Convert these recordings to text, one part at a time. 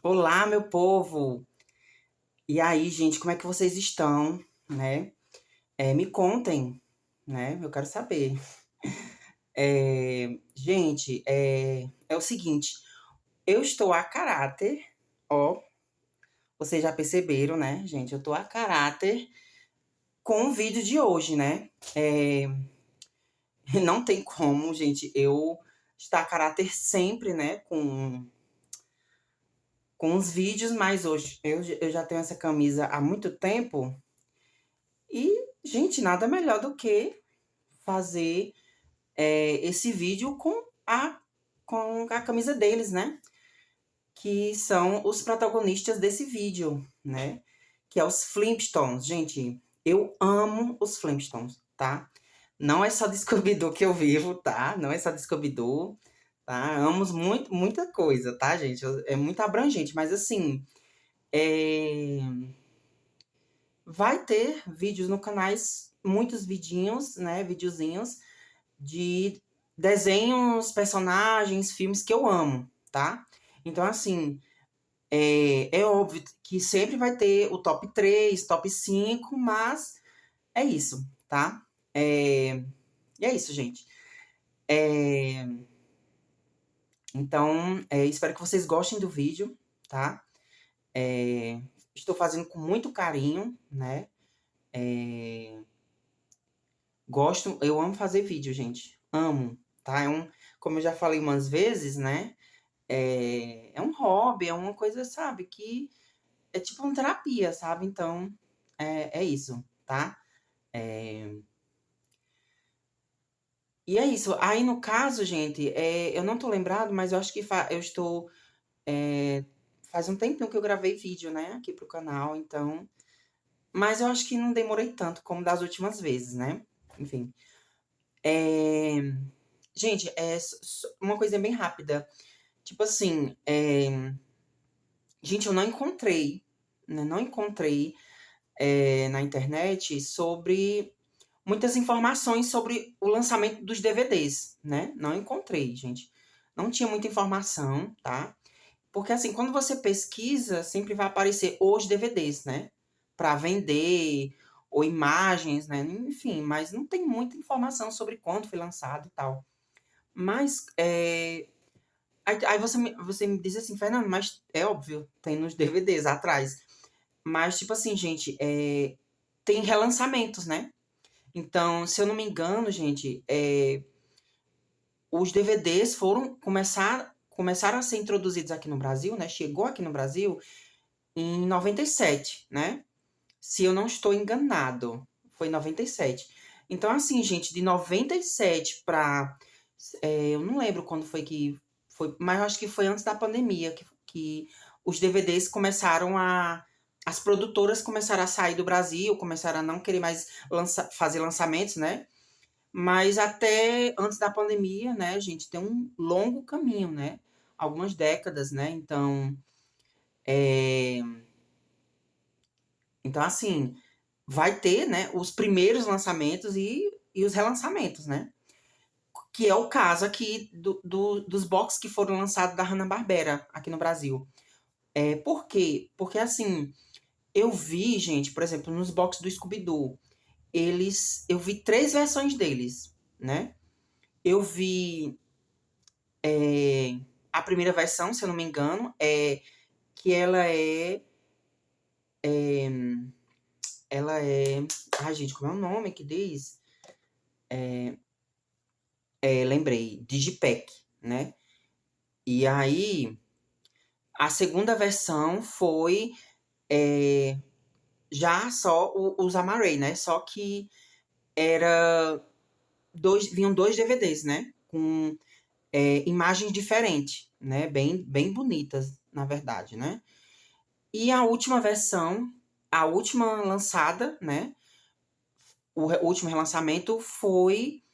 Olá, meu povo! E aí, gente, como é que vocês estão, né? Me contem, né? Eu quero saber. Gente, é o seguinte, eu estou a caráter, ó, vocês já perceberam, né, gente? Eu tô a caráter com o vídeo de hoje, né? Não tem como, gente, eu estar a caráter sempre, né, com os vídeos, mas hoje eu já tenho essa camisa há muito tempo. E, gente, nada melhor do que fazer esse vídeo com a camisa deles, né? Que são os protagonistas desse vídeo, né? Que é os Flintstones. Gente, eu amo os Flintstones, tá? Não é só de Scooby-Doo que eu vivo, tá? Não é só de Scooby-Doo, tá? Amo muita coisa, tá, gente? É muito abrangente, mas assim, é, vai ter vídeos no canais, muitos vidinhos, né? Videozinhos de desenhos, personagens, filmes que eu amo, tá? Então, assim, é óbvio que sempre vai ter o top 3, top 5, mas é isso, tá? E é isso, gente. É, então, espero que vocês gostem do vídeo, tá? É, estou fazendo com muito carinho, né? Gosto, eu amo fazer vídeo, gente. Amo, tá? Como eu já falei umas vezes, né? É um hobby, é uma coisa, sabe, que é tipo uma terapia, sabe? Então, é isso, tá? É... E é isso. Aí, no caso, gente, eu não tô lembrado, mas eu acho que eu estou. Faz um tempinho que eu gravei vídeo, né, aqui pro canal, então. Mas eu acho que não demorei tanto como das últimas vezes, né? Enfim. É... Gente, uma coisa bem rápida. Tipo assim, gente, eu não encontrei, né? Não encontrei na internet sobre muitas informações sobre o lançamento dos DVDs, né? Não encontrei, gente. Não tinha muita informação, tá? Porque assim, quando você pesquisa, sempre vai aparecer os DVDs, né? Para vender, ou imagens, né? Enfim, mas não tem muita informação sobre quando foi lançado e tal. Mas, aí você me diz assim, Fernando, mas é óbvio, tem nos DVDs atrás. Mas, tipo assim, gente, tem relançamentos, né? Então, se eu não me engano, gente, os DVDs começaram a ser introduzidos aqui no Brasil, né? Chegou aqui no Brasil em 97, né? Se eu não estou enganado, foi em 97. Então, assim, gente, de 97 para. Eu não lembro quando foi que foi, mas eu acho que foi antes da pandemia que os DVDs começaram a. As produtoras começaram a sair do Brasil, começaram a não querer mais fazer lançamentos, né? Mas até antes da pandemia, né, gente, tem um longo caminho, né? Algumas décadas, né? Então assim, vai ter, né, os primeiros lançamentos e os relançamentos, né? Que é o caso aqui dos box que foram lançados da Hanna-Barbera aqui no Brasil. Por quê? Porque assim, eu vi, gente, por exemplo, nos box do Scooby-Doo, eu vi 3 versões deles, né? Eu vi a primeira versão, se eu não me engano, que ela é, ai, gente, como é o nome que diz? Lembrei, Digipack, né? E aí, a segunda versão foi já só os Amarray, né? Só que vinham 2 DVDs, né? Com imagens diferentes, né? Bem bonitas, na verdade, né? E a última versão, a última lançada, né? O último relançamento foi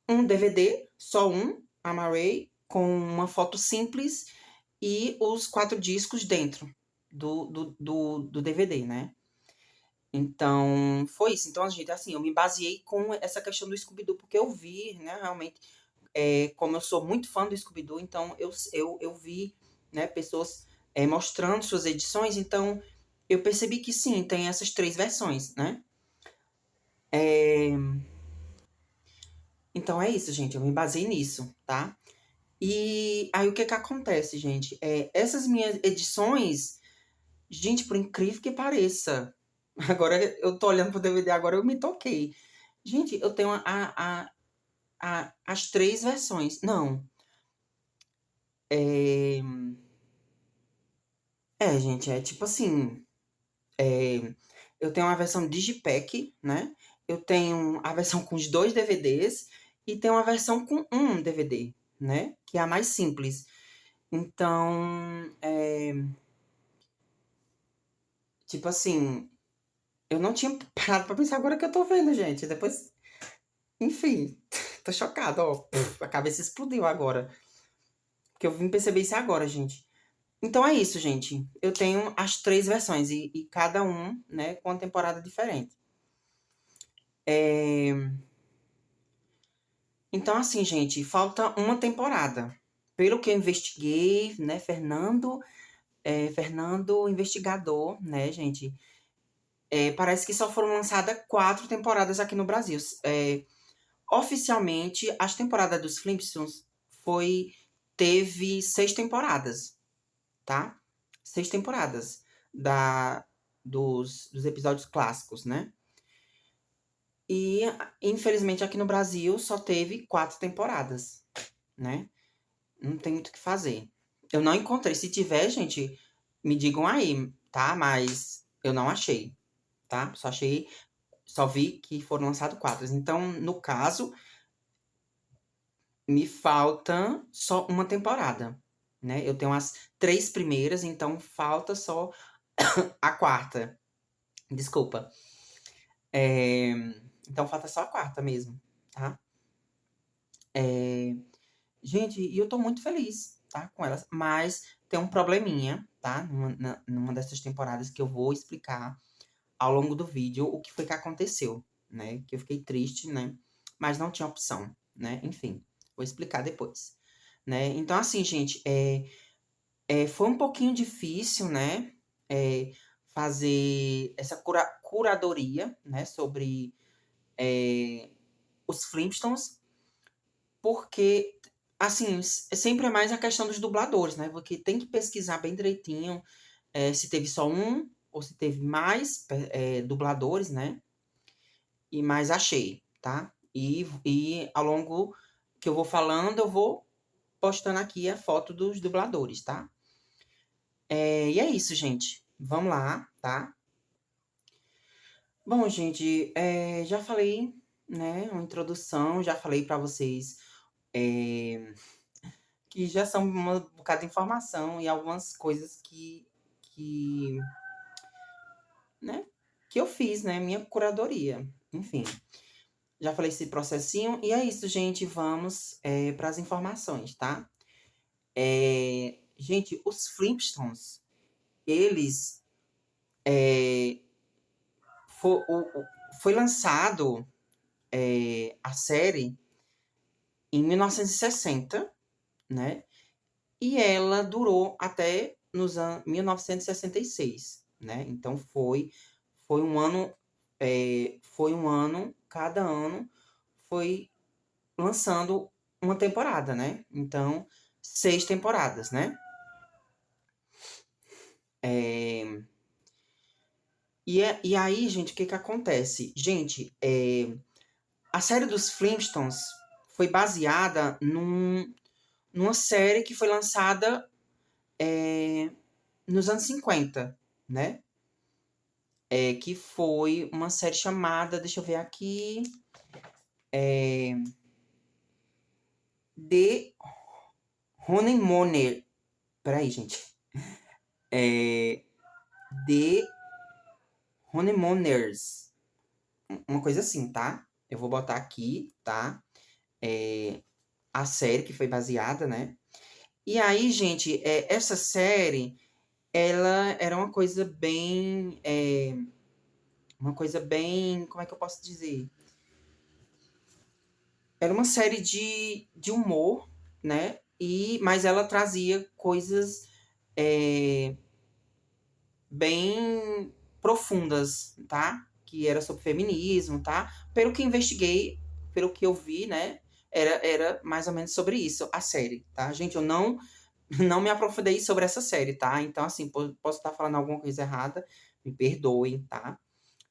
um DVD, só um, Amarray, com uma foto simples e os 4 discos dentro do DVD, né? Então, foi isso. Então, gente, assim, eu me baseei com essa questão do Scooby-Doo, porque eu vi, né, realmente, como eu sou muito fã do Scooby-Doo, então eu vi, né, pessoas mostrando suas edições, então eu percebi que sim, tem essas 3 versões, né. Então é isso, gente, eu me baseei nisso, tá. E aí o que que acontece, gente, essas minhas edições, gente, por incrível que pareça, agora eu tô olhando pro DVD, agora eu me toquei. Gente, eu tenho as 3 versões. Não, eh, gente, é tipo assim, eu tenho uma versão digipack, né, eu tenho a versão com os 2 DVDs e tenho uma versão com um DVD, né, que é a mais simples. Então, tipo assim, eu não tinha parado pra pensar, agora que eu tô vendo, gente, depois enfim, tô chocada, ó, a cabeça explodiu agora, porque eu vim perceber isso agora, gente. Então é isso, gente, eu tenho as 3 versões e cada um, né, com uma temporada diferente. Então assim, gente, falta uma temporada. Pelo que eu investiguei, né, Fernando investigador, né, gente, parece que só foram lançadas 4 temporadas aqui no Brasil. Oficialmente, as temporadas dos Flintstones teve 6 temporadas, tá? 6 temporadas dos episódios clássicos, né? E, infelizmente, aqui no Brasil só teve 4 temporadas, né? Não tem muito o que fazer. Eu não encontrei. Se tiver, gente, me digam aí, tá? Mas eu não achei, tá? Só vi que foram lançados 4. Então, no caso, me falta só uma temporada, né? Eu tenho as 3 primeiras, então falta só a quarta. Desculpa. Então falta só a quarta mesmo, tá? Gente, e eu tô muito feliz, tá? Com elas. Mas tem um probleminha, tá? Numa dessas temporadas que eu vou explicar ao longo do vídeo o que foi que aconteceu, né? Que eu fiquei triste, né? Mas não tinha opção, né? Enfim, vou explicar depois, né? Então, assim, gente, foi um pouquinho difícil, né? Fazer essa curadoria, né? Sobre os Flintstones, porque, assim, sempre é mais a questão dos dubladores, né? Porque tem que pesquisar bem direitinho se teve só um ou se teve mais dubladores, né? E mais achei, tá? E ao longo que eu vou falando, eu vou postando aqui a foto dos dubladores, tá? E é isso, gente. Vamos lá, tá? Bom, gente, já falei, né, uma introdução, já falei pra vocês que já são uma bocada de informação e algumas coisas que, né, que eu fiz, né, minha curadoria. Enfim, já falei esse processinho e é isso, gente. Vamos para as informações, tá? Gente, os Flintstones, eles foi lançado a série em 1960, né? E ela durou até nos anos 1966, né? Então foi um ano, cada ano foi lançando uma temporada, né? Então 6 temporadas, né? E aí, gente, o que que acontece? Gente, a série dos Flintstones foi baseada numa série que foi lançada nos anos 50, né? Que foi uma série chamada, deixa eu ver aqui, The Honeymooners. Peraí, gente. The Honeymooners. Uma coisa assim, tá? Eu vou botar aqui, tá? A série que foi baseada, né? E aí, gente, essa série, ela era uma coisa bem. Uma coisa bem. Como é que eu posso dizer? Era uma série de humor, né? Mas ela trazia coisas bem profundas, tá? Que era sobre feminismo, tá? Pelo que investiguei, pelo que eu vi, né? Era mais ou menos sobre isso, a série, tá? Gente, eu não me aprofundei sobre essa série, tá? Então, assim, posso estar falando alguma coisa errada, me perdoem, tá?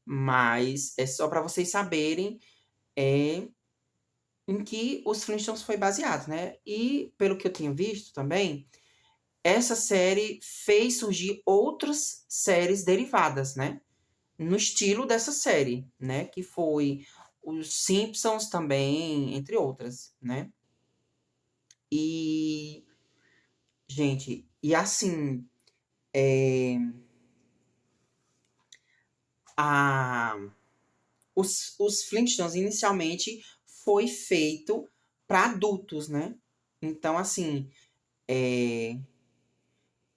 Mas é só para vocês saberem em que os Flintstones foi baseado, né? E pelo que eu tinha visto também, essa série fez surgir outras séries derivadas, né? No estilo dessa série, né? Que foi os Simpsons também, entre outras, né? E, gente, e assim, a, os Flintstones inicialmente foi feito para adultos, né? Então, assim,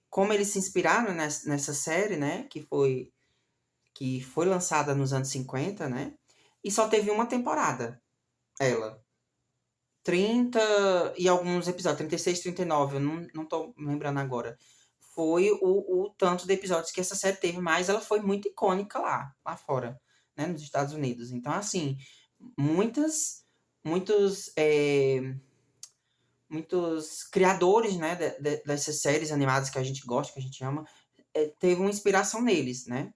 como eles se inspiraram nessa série, né? Que foi lançada nos anos 50, né? E só teve uma temporada, ela. 30 e alguns episódios, 36, 39, eu não tô lembrando agora. Foi o tanto de episódios que essa série teve, mas ela foi muito icônica lá fora, né? Nos Estados Unidos. Então, assim, muitas, muitos, muitos criadores, né? Dessas séries animadas que a gente gosta, que a gente ama, teve uma inspiração neles, né?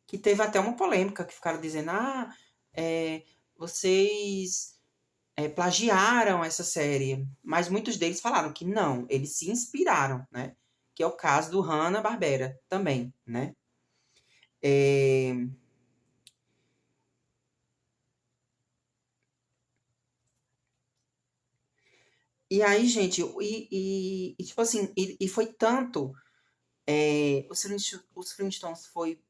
Que teve até uma polêmica, que ficaram dizendo, vocês plagiaram essa série. Mas muitos deles falaram que não, eles se inspiraram, né? Que é o caso do Hanna-Barbera também, né? E aí, gente, tipo assim, e foi tanto, os Flintstones foi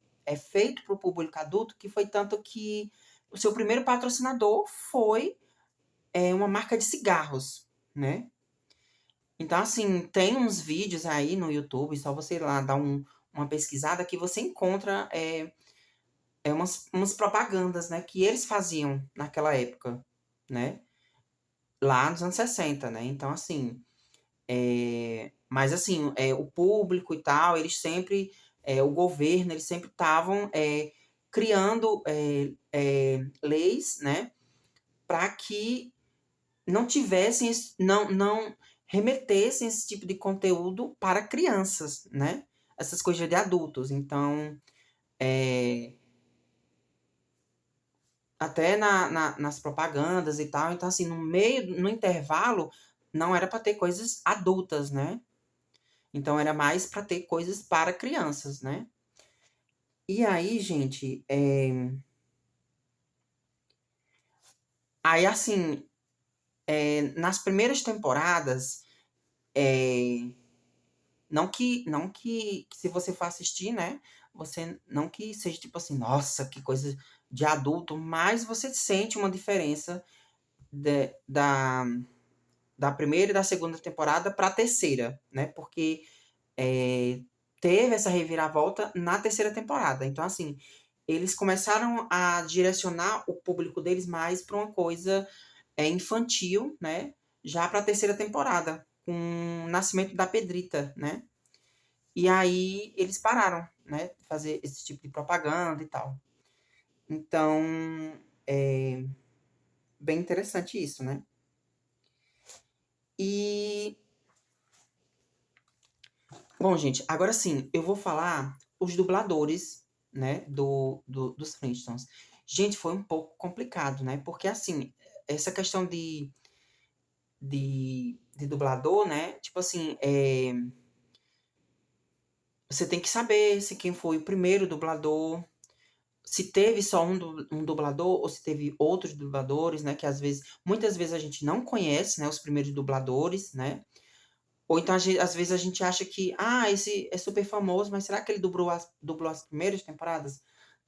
feito para o público adulto, que foi tanto que o seu primeiro patrocinador foi uma marca de cigarros, né? Então, assim, tem uns vídeos aí no YouTube, só você ir lá dar uma pesquisada que você encontra umas propagandas, né, que eles faziam naquela época, né? Lá nos anos 60, né? Então, assim, mas assim, o público e tal, eles sempre, o governo, eles sempre estavam criando leis, né, para que não tivessem, não remetessem esse tipo de conteúdo para crianças, né? Essas coisas de adultos. Então, até nas propagandas e tal. Então, assim, no intervalo, não era para ter coisas adultas, né? Então, era mais para ter coisas para crianças, né? E aí, gente, aí, assim, nas primeiras temporadas, não que se você for assistir, né? Você não que seja tipo assim, nossa, que coisa de adulto, mas você sente uma diferença da primeira e da segunda temporada para a terceira, né? Porque teve essa reviravolta na terceira temporada. Então, assim, eles começaram a direcionar o público deles mais para uma coisa infantil, né? Já para a terceira temporada, com o nascimento da Pedrita, né? E aí eles pararam, né? De fazer esse tipo de propaganda e tal. Então, é bem interessante isso, né? E, bom, gente, agora sim, eu vou falar os dubladores, né, dos Flintstones. Gente, foi um pouco complicado, né? Porque, assim, essa questão de dublador, né? Tipo assim, você tem que saber se quem foi o primeiro dublador, se teve só um dublador ou se teve outros dubladores, né? Que muitas vezes a gente não conhece, né? Os primeiros dubladores, né? Ou então, às vezes, a gente acha que, esse é super famoso, mas será que ele dublou as primeiras temporadas?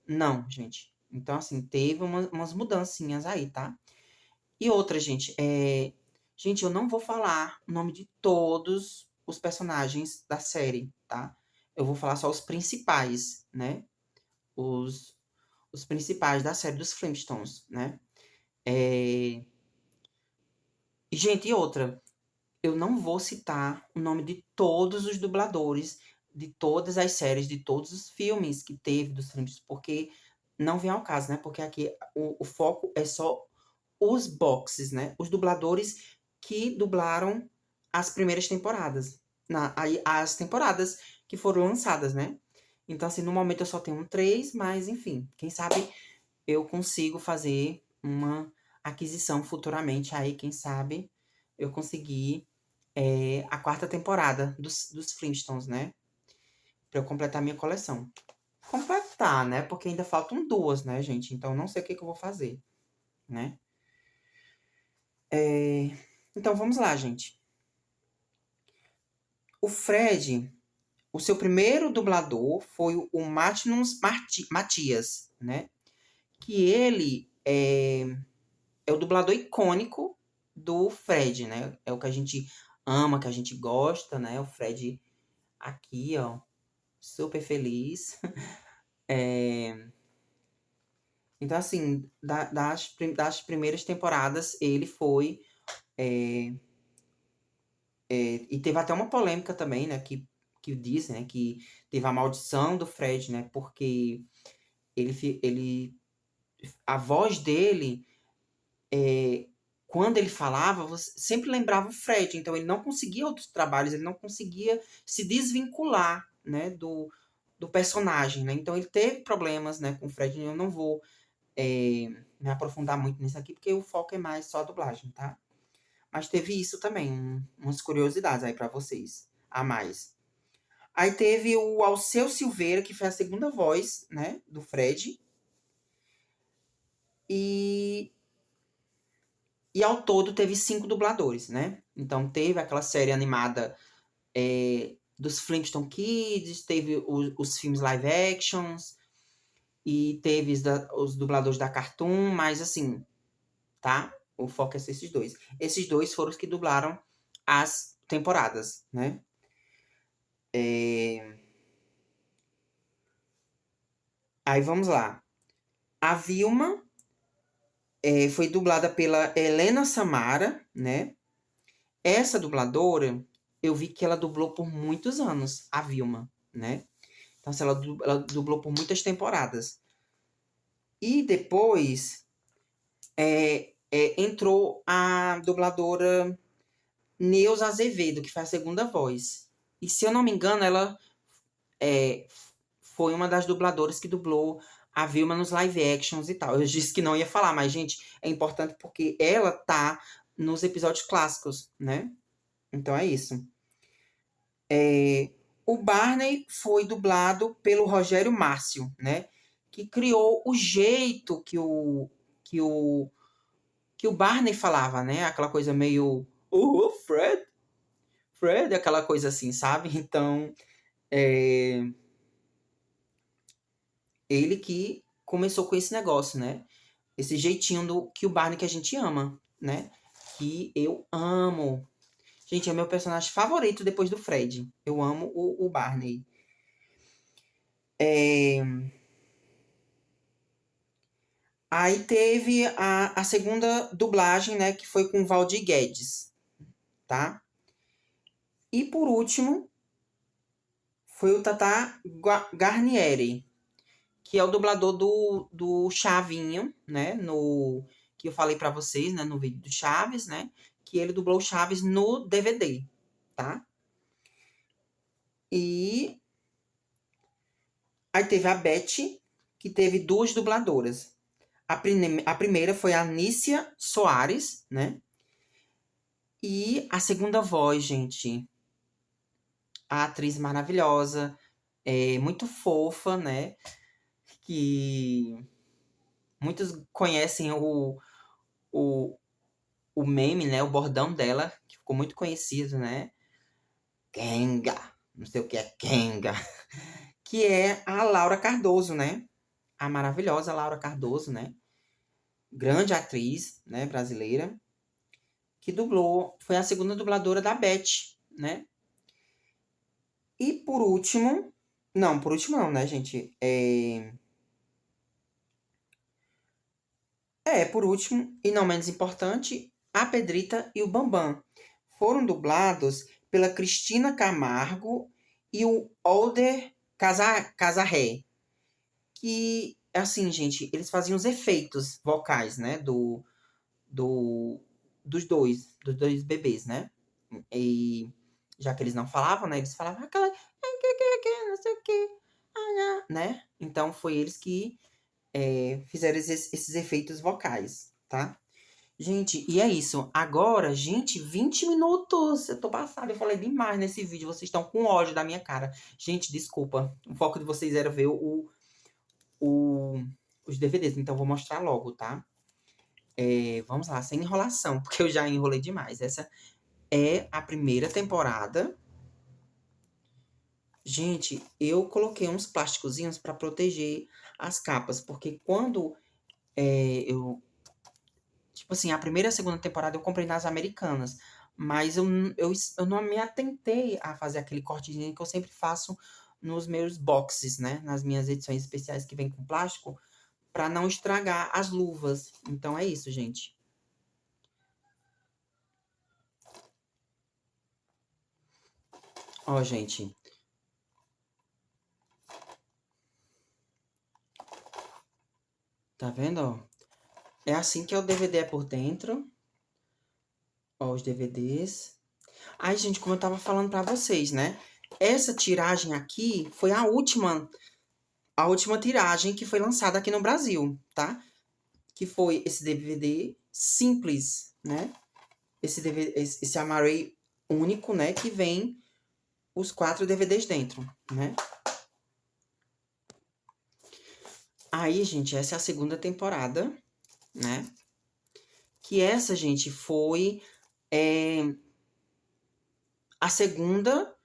Não, gente. Então, assim, teve umas mudancinhas aí, tá? E outra, gente, gente, eu não vou falar o nome de todos os personagens da série, tá? Eu vou falar só os principais, né? Os, os principais da série dos Flintstones, né? E, gente, e outra. eu não vou citar o nome de todos os dubladores, de todas as séries, de todos os filmes que teve dos filmes, porque não vem ao caso, né? Porque aqui o foco é só os boxes, né? Os dubladores que dublaram as primeiras temporadas. Aí, as temporadas que foram lançadas, né? Então, assim, no momento eu só tenho 3, mas enfim, quem sabe eu consigo fazer uma aquisição futuramente. Aí, quem sabe eu conseguir a 4ª temporada dos Flintstones, né? Pra eu completar minha coleção. Completar, né? Porque ainda faltam 2, né, gente? Então, não sei o que eu vou fazer, né? Então, vamos lá, gente. O Fred, o seu primeiro dublador foi o Martinus Matias, né? Que ele é o dublador icônico do Fred, né? É o que a gente ama, que a gente gosta, né? O Fred aqui, ó, super feliz. Então, assim, das primeiras temporadas, ele foi. E teve até uma polêmica também, né? Que dizem, né? Que teve a maldição do Fred, né? Porque ele a voz dele, quando ele falava, você sempre lembrava o Fred. Então, ele não conseguia outros trabalhos, ele não conseguia se desvincular, né? Do personagem, né? Então, ele teve problemas, né? Com o Fred. Eu não vou me aprofundar muito nisso aqui, porque o foco é mais só a dublagem, tá? Mas teve isso também, umas curiosidades aí pra vocês, a mais. Aí teve o Alceu Silveira, que foi a segunda voz, né, do Fred. E, e ao todo teve 5 dubladores, né? Então teve aquela série animada dos Flintstone Kids, teve os filmes live actions, e teve os dubladores da Cartoon, mas assim, tá? O foco é esses dois. Esses dois foram os que dublaram as temporadas, né? Aí vamos lá. A Vilma foi dublada pela Helena Samara, né? Essa dubladora, eu vi que ela dublou por muitos anos, a Vilma, né? Então, assim, ela dublou por muitas temporadas. E depois entrou a dubladora Neuza Azevedo, que foi a segunda voz. E se eu não me engano, ela é, foi uma das dubladoras que dublou a Vilma nos live actions e tal. Eu disse que não ia falar, mas, gente, é importante porque ela tá nos episódios clássicos, né? Então é isso. O Barney foi dublado pelo Rogério Márcio, né? Que criou o jeito que o, que o Barney falava, né? Aquela coisa meio. Oh, Fred! Fred, aquela coisa assim, sabe? Então, ele que começou com esse negócio, né? Esse jeitinho que o Barney que a gente ama, né? Que eu amo. Gente, é meu personagem favorito depois do Fred. Eu amo o Barney. Aí teve a segunda dublagem, né? Que foi com o Valdir Guedes, tá? E por último, foi o Tata Garnieri, que é o dublador do Chavinho, né? Que eu falei pra vocês, né? No vídeo do Chaves, né? Que ele dublou o Chaves no DVD, tá? E aí teve a Beth, que teve 2 dubladoras. A primeira foi a Nícia Soares, né? E a segunda voz, gente, a atriz maravilhosa, muito fofa, né? Que muitos conhecem o, o meme, né? O bordão dela, que ficou muito conhecido, né? Kenga, não sei o que é Kenga, que é a Laura Cardoso, né? A maravilhosa Laura Cardoso, né? Grande atriz, né, brasileira, que dublou, foi a segunda dubladora da Beth, né? E por último não, né, gente? Por último, e não menos importante, a Pedrita e o Bambam. foram dublados pela Cristina Camargo e o Older Casarré, que, assim, gente, eles faziam os efeitos vocais, né, do, dos dois bebês, né? E já que eles não falavam, né, eles falavam aquela, não sei o que, né? Então foi eles que fizeram esses efeitos vocais, tá? Gente, e é isso. Agora, gente, 20 minutos. Eu tô passada, eu falei demais nesse vídeo. Vocês estão com ódio da minha cara. Gente, desculpa. O foco de vocês era ver o, os DVDs. Então, eu vou mostrar logo, tá? Vamos lá, sem enrolação, porque eu já enrolei demais. Essa é a primeira temporada. Gente, eu coloquei uns plásticozinhos para proteger as capas, porque quando eu tipo assim, a primeira e a segunda temporada eu comprei nas Americanas. Mas eu não me atentei a fazer aquele cortezinho que eu sempre faço nos meus boxes, né? Nas minhas edições especiais que vem com plástico, para não estragar as luvas. Então é isso, gente. Ó, gente. Tá vendo, ó? É assim que o DVD é por dentro. Ó, os DVDs. Ai, gente, como eu tava falando pra vocês, né? Essa tiragem aqui foi a última tiragem que foi lançada aqui no Brasil, tá? Que foi esse DVD simples, né? Esse DVD, esse Amarray único, né? Que vem os 4 DVDs dentro, né? Aí, gente, essa é a segunda temporada, né? Que essa, gente, foi a segunda.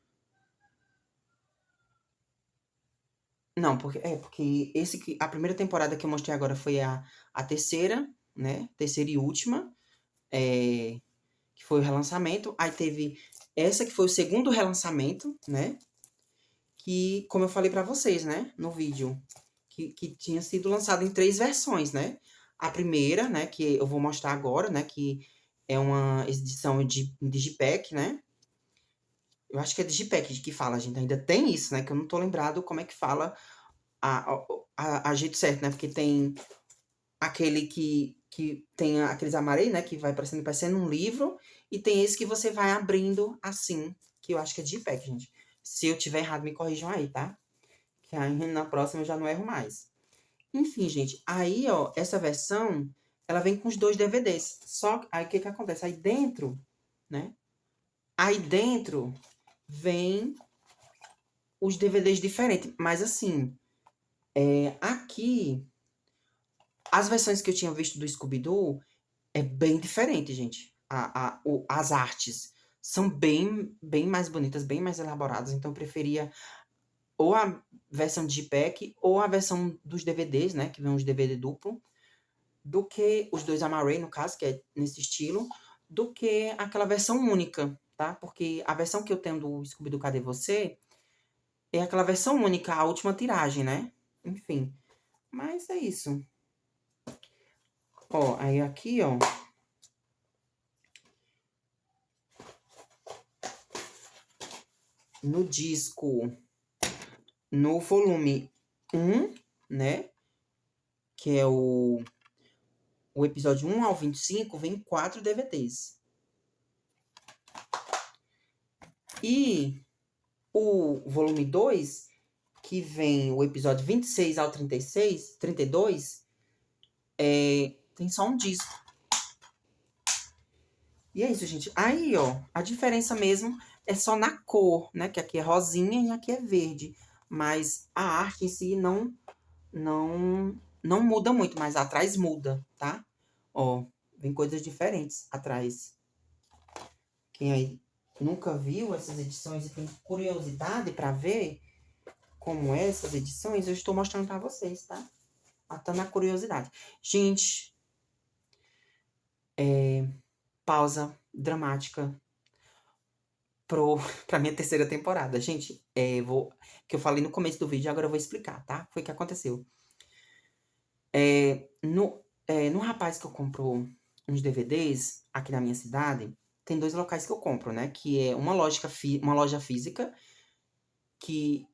Não, porque a primeira temporada que eu mostrei agora foi a terceira, né? Terceira e última. Que foi o relançamento. Aí teve essa que foi o segundo relançamento, né? Que, como eu falei pra vocês, né? No vídeo. Que tinha sido lançado em 3 versões, né? A primeira, né? Que eu vou mostrar agora, né? Que é uma edição de Digipack, né? Eu acho que é Digipack que fala, gente. Ainda tem isso, né? Que eu não tô lembrado como é que fala a jeito certo, né? Porque tem aquele que tem aqueles amarelos, né? Que vai parecendo um livro. E tem esse que você vai abrindo assim. Que eu acho que é Digipack, gente. Se eu tiver errado, me corrijam aí, tá? Que aí na próxima eu já não erro mais. Enfim, gente, aí, ó, essa versão, ela vem com os 2 DVDs. Só que aí o que que acontece? Aí dentro, né? Aí dentro vem os DVDs diferentes. Mas assim, aqui, as versões que eu tinha visto do Scooby-Doo é bem diferente, gente. As artes são bem mais bonitas, bem mais elaboradas. Então eu preferia ou a versão de JPEG ou a versão dos DVDs, né? Que vem os DVD duplo. Do que os 2 Amarray, no caso, que é nesse estilo, do que aquela versão única, tá? Porque a versão que eu tenho do Scooby-Doo Cadê Você é aquela versão única, a última tiragem, né? Enfim, mas é isso. Ó, aí aqui, ó. No disco, no volume 1, né? Que é o episódio 1 ao 25, vem 4 DVDs. E o volume 2, que vem o episódio 26 ao 32, tem só um disco. E é isso, gente. Aí, ó, a diferença mesmo é só na cor, né? Que aqui é rosinha e aqui é verde. Mas a arte em si não muda muito, mas atrás muda, tá? Ó, vem coisas diferentes atrás. Quem aí nunca viu essas edições e tem curiosidade para ver como é essas edições, eu estou mostrando para vocês, tá? Matando a curiosidade. Gente, pausa dramática pra minha terceira temporada. Gente, que eu falei no começo do vídeo, agora eu vou explicar, tá? Foi o que aconteceu. No rapaz que eu comprou uns DVDs aqui na minha cidade, tem 2 locais que eu compro, né? Que é uma loja física que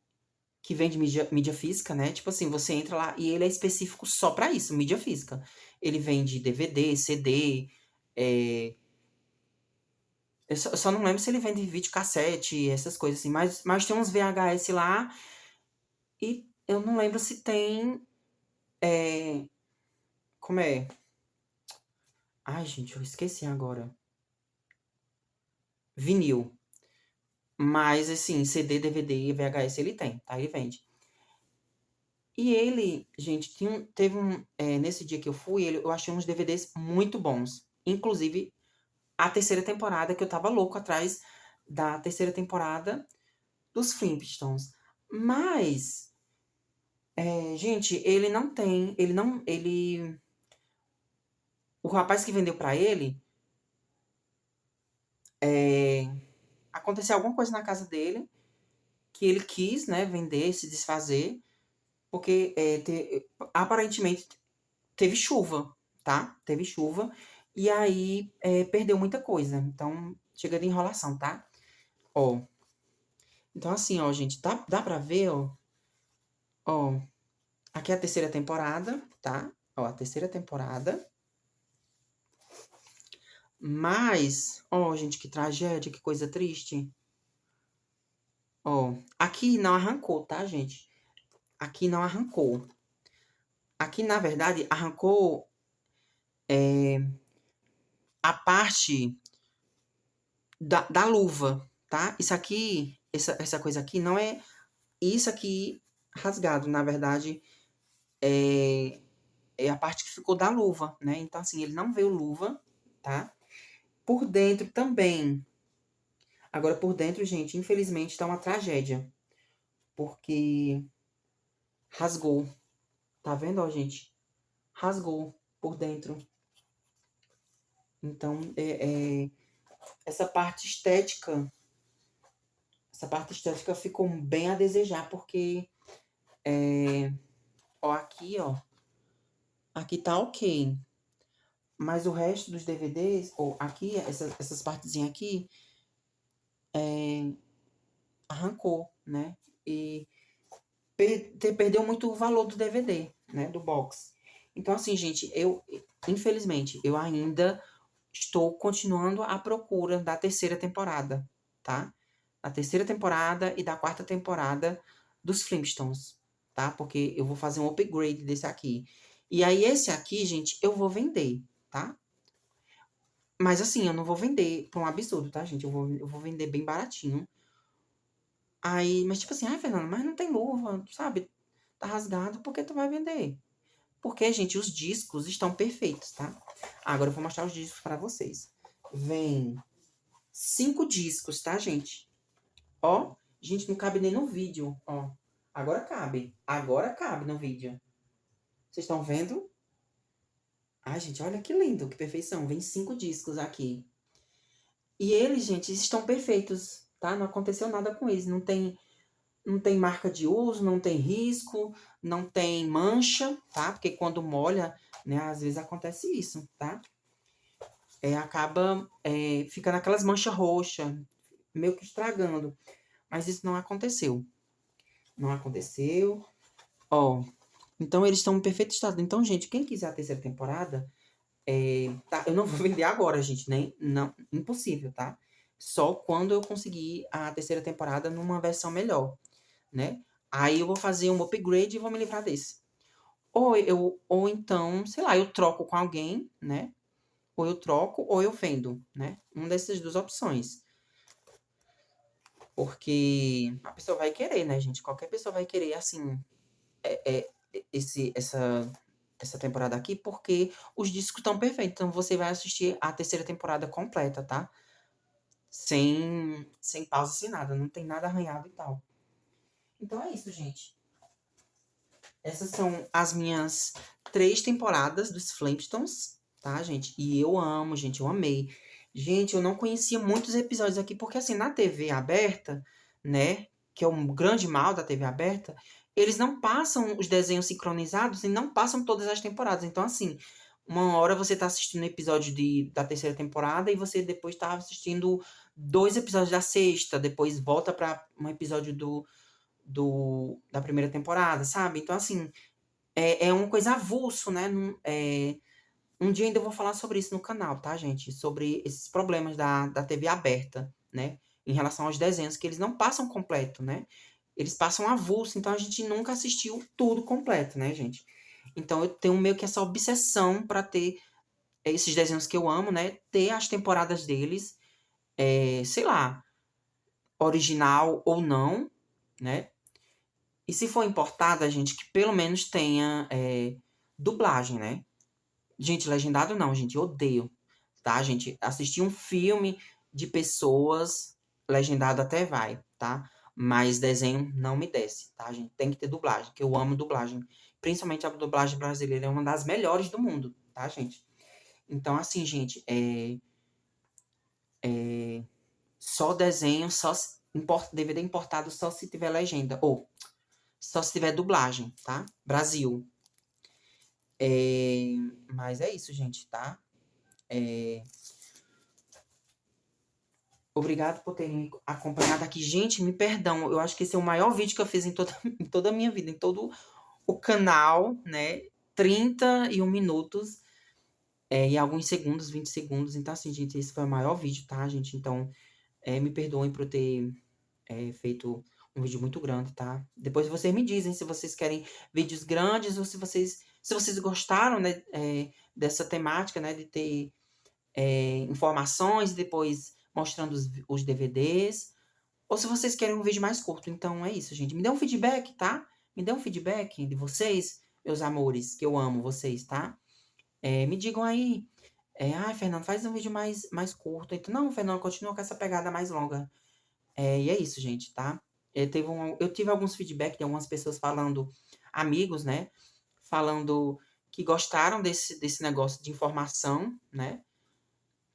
vende mídia física, né? Tipo assim, você entra lá e ele é específico só pra isso, mídia física. Ele vende DVD, CD, eu só não lembro se ele vende videocassete, essas coisas assim, mas tem uns VHS lá e eu não lembro se tem. Como é? Ai, gente, eu esqueci agora. Vinil. Mas, assim, CD, DVD e VHS ele tem, tá? Ele vende. E ele, gente, teve um. Nesse dia que eu fui, eu achei uns DVDs muito bons. Inclusive, a terceira temporada, que eu tava louco atrás da terceira temporada dos Flintstones. Mas, gente, ele não tem. Ele não. Ele. O rapaz que vendeu pra ele. Aconteceu alguma coisa na casa dele que ele quis, né, vender, se desfazer, porque aparentemente teve chuva, tá? Teve chuva. E aí perdeu muita coisa. Então, chega de enrolação, tá? Ó. Então, assim, ó, gente, dá pra ver, ó. Ó. Aqui é a terceira temporada, tá? Ó, a terceira temporada. Mas, ó, gente, que tragédia, que coisa triste. Ó, aqui não arrancou, tá, gente? Aqui não arrancou. Aqui, na verdade, arrancou a parte da luva, tá? Isso aqui, essa coisa aqui não é isso aqui rasgado, na verdade, é a parte que ficou da luva, né? Então, assim, ele não veio luva, tá? Por dentro também. Agora, por dentro, gente, infelizmente, tá uma tragédia. Porque rasgou. Tá vendo, ó, gente? Rasgou por dentro. Então, essa parte estética ficou bem a desejar, porque ó, aqui tá ok, mas o resto dos DVDs, ou aqui, essas partezinhas aqui, arrancou, né? E perdeu muito o valor do DVD, né? Do box. Então, assim, gente, infelizmente, eu ainda estou continuando à procura da terceira temporada, tá? A terceira temporada e da quarta temporada dos Flintstones, tá? Porque eu vou fazer um upgrade desse aqui. E aí, esse aqui, gente, eu vou vender, tá? Mas assim, eu não vou vender por um absurdo, tá, gente? Eu vou vender bem baratinho. Aí, mas tipo assim, ai, Fernanda, mas não tem luva, sabe? Tá rasgado, por que tu vai vender? Porque, gente, os discos estão perfeitos, tá? Agora eu vou mostrar os discos para vocês. Vem 5 discos, tá, gente? Ó, gente, não cabe nem no vídeo, ó. Agora cabe. Agora cabe no vídeo. Vocês estão vendo? Ai, gente, olha que lindo, que perfeição. Vem 5 discos aqui. E eles, gente, estão perfeitos, tá? Não aconteceu nada com eles. Não tem marca de uso, não tem risco, não tem mancha, tá? Porque quando molha, né, às vezes acontece isso, tá? Acaba ficando aquelas manchas roxas, meio que estragando. Mas isso não aconteceu. Não aconteceu. Ó, então eles estão em perfeito estado. Então, gente, quem quiser a terceira temporada, tá, eu não vou vender agora, gente, nem não, impossível, tá? Só quando eu conseguir a terceira temporada numa versão melhor, né? Aí eu vou fazer um upgrade e vou me livrar desse. Ou então, sei lá, eu troco com alguém, né? Ou eu troco ou eu vendo, né? Uma dessas duas opções. Porque a pessoa vai querer, né, gente? Qualquer pessoa vai querer, assim, essa temporada aqui, porque os discos estão perfeitos. Então você vai assistir a terceira temporada completa, tá? Sem pausa, sem nada. Não tem nada arranhado e tal. Então é isso, gente. Essas são as minhas 3 temporadas dos Flintstones, tá, gente? E eu amo, gente, eu amei. Gente, eu não conhecia muitos episódios aqui, porque assim, na TV aberta, né, que é um grande mal da TV aberta, eles não passam os desenhos sincronizados e não passam todas as temporadas. Então, assim, uma hora você tá assistindo episódio da terceira temporada e você depois tá assistindo 2 episódios da sexta, depois volta pra um episódio da primeira temporada, sabe? Então, assim, é uma coisa avulso, né? Um dia ainda eu vou falar sobre isso no canal, tá, gente? Sobre esses problemas da TV aberta, né? Em relação aos desenhos, que eles não passam completo, né? Eles passam avulso, então a gente nunca assistiu tudo completo, né, gente? Então eu tenho meio que essa obsessão pra ter esses desenhos que eu amo, né? Ter as temporadas deles, sei lá, original ou não, né? E se for importada, gente, que pelo menos tenha dublagem, né? Gente, legendado não, gente, eu odeio, tá, gente? Assistir um filme de pessoas, legendado até vai, tá? Mas desenho não me desce, tá, gente? Tem que ter dublagem, que eu amo dublagem. Principalmente a dublagem brasileira é uma das melhores do mundo, tá, gente? Então, assim, gente, só desenho, DVD importado só se tiver legenda, ou só se tiver dublagem, tá? Brasil. Mas é isso, gente, tá? Obrigado por terem acompanhado aqui. Gente, me perdão, eu acho que esse é o maior vídeo que eu fiz em toda a minha vida, em todo o canal, né? 31 minutos e alguns segundos, 20 segundos. Então, assim, gente, esse foi o maior vídeo, tá, gente? Então, me perdoem por eu ter feito um vídeo muito grande, tá? Depois vocês me dizem se vocês querem vídeos grandes ou se vocês gostaram, né, dessa temática, né, de ter informações, depois mostrando os DVDs, ou se vocês querem um vídeo mais curto. Então é isso, gente. Me dê um feedback, tá? Me dê um feedback de vocês, meus amores, que eu amo vocês, tá? Me digam aí. Ai, Fernando, faz um vídeo mais curto. Então, não, Fernando, continua com essa pegada mais longa. E é isso, gente, tá? Eu tive alguns feedback de algumas pessoas falando, amigos, né? Falando que gostaram desse negócio de informação, né?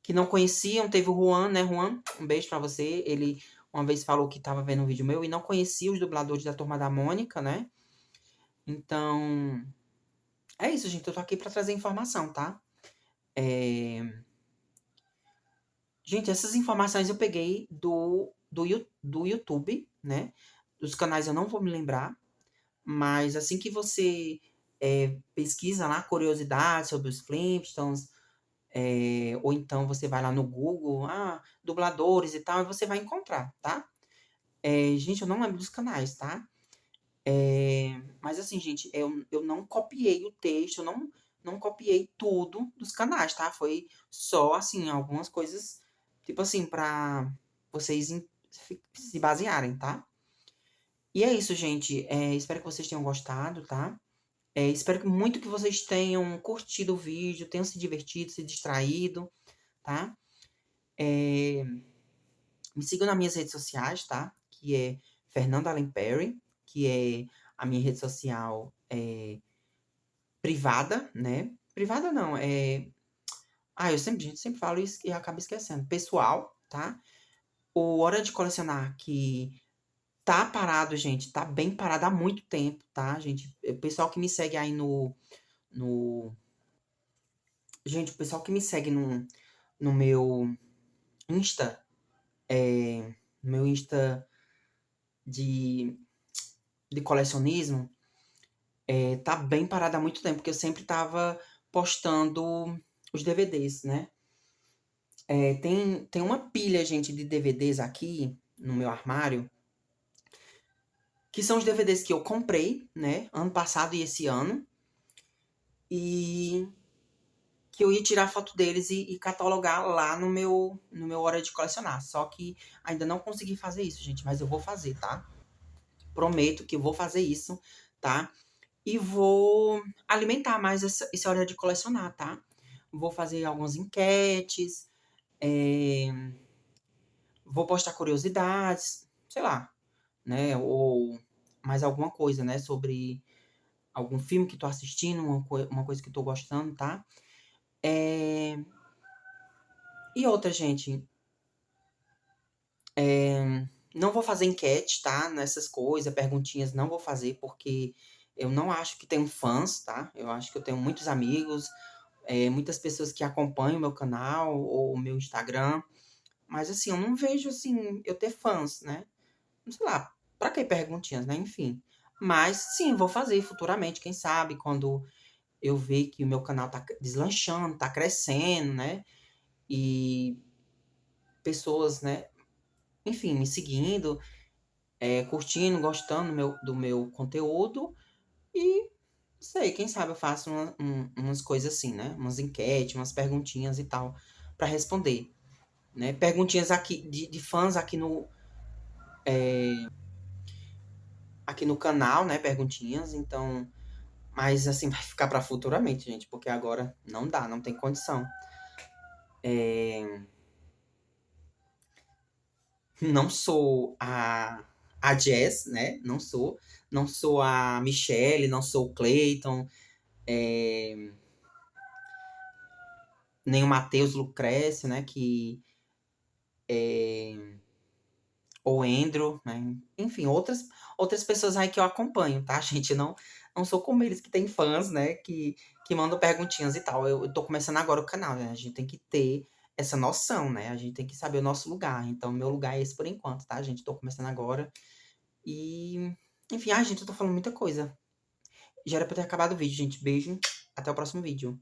Que não conheciam. Teve o Juan, né, Juan? Um beijo pra você. Ele uma vez falou que tava vendo um vídeo meu e não conhecia os dubladores da Turma da Mônica, né? Então, é isso, gente. Eu tô aqui pra trazer informação, tá? Gente, essas informações eu peguei do YouTube, né? Dos canais eu não vou me lembrar, mas assim que você pesquisa lá curiosidades sobre os Flintstones, ou então você vai lá no Google, dubladores e tal, e você vai encontrar, tá? Gente, eu não lembro dos canais, tá? Mas assim, gente, eu não copiei o texto, eu não copiei tudo dos canais, tá? Foi só, assim, algumas coisas, tipo assim, pra vocês se basearem, tá? E é isso, gente. Espero que vocês tenham gostado, tá? Espero muito que vocês tenham curtido o vídeo, tenham se divertido, se distraído, tá? Me sigam nas minhas redes sociais, tá? Que é Fernanda Allen Perry, que é a minha rede social privada, né? Privada não, gente, sempre falo isso e acabo esquecendo. Pessoal, tá? O Hora de Colecionar, que tá parado, gente. Tá bem parado há muito tempo, tá, gente? O pessoal que me segue aí no... Gente, o pessoal que me segue no meu Insta, no meu Insta de, de colecionismo, tá bem parado há muito tempo, porque eu sempre tava postando os DVDs, né? Tem uma pilha, gente, de DVDs aqui no meu armário, que são os DVDs que eu comprei, né? Ano passado e esse ano. E que eu ia tirar foto deles e catalogar lá no meu Hora de Colecionar. Só que ainda não consegui fazer isso, gente, mas eu vou fazer, tá? Prometo que eu vou fazer isso, tá? E vou alimentar mais esse Hora de Colecionar, tá? Vou fazer algumas enquetes, vou postar curiosidades, sei lá, né? Ou mais alguma coisa, né? Sobre algum filme que tô assistindo, uma coisa que tô gostando, tá? E outra, gente, não vou fazer enquete, tá? Nessas coisas, perguntinhas, não vou fazer, porque eu não acho que tenho fãs, tá? Eu acho que eu tenho muitos amigos, muitas pessoas que acompanham o meu canal ou o meu Instagram, mas assim, eu não vejo assim, eu ter fãs, né? Sei lá, pra que perguntinhas, né? Enfim. Mas sim, vou fazer futuramente, quem sabe, quando eu ver que o meu canal tá deslanchando, tá crescendo, né? E pessoas, né? Enfim, me seguindo, curtindo, gostando do meu conteúdo. E não sei, quem sabe eu faço umas coisas assim, né? Umas enquetes, umas perguntinhas e tal, pra responder. Né? Perguntinhas aqui de fãs aqui no canal, né? Perguntinhas. Então, mas assim, vai ficar pra futuramente, gente, porque agora não dá, não tem condição. Não sou a Jess, né? Não sou a Michelle, não sou o Clayton, nem o Matheus Lucrécio, né? Ou Andrew, né? Enfim, outras pessoas aí que eu acompanho, tá, gente? Não sou como eles que têm fãs, né? Que mandam perguntinhas e tal. Eu tô começando agora o canal, né? A gente tem que ter essa noção, né? A gente tem que saber o nosso lugar. Então, meu lugar é esse por enquanto, tá, gente? Tô começando agora. E, enfim, gente, eu tô falando muita coisa. Já era pra ter acabado o vídeo, gente. Beijo. Até o próximo vídeo.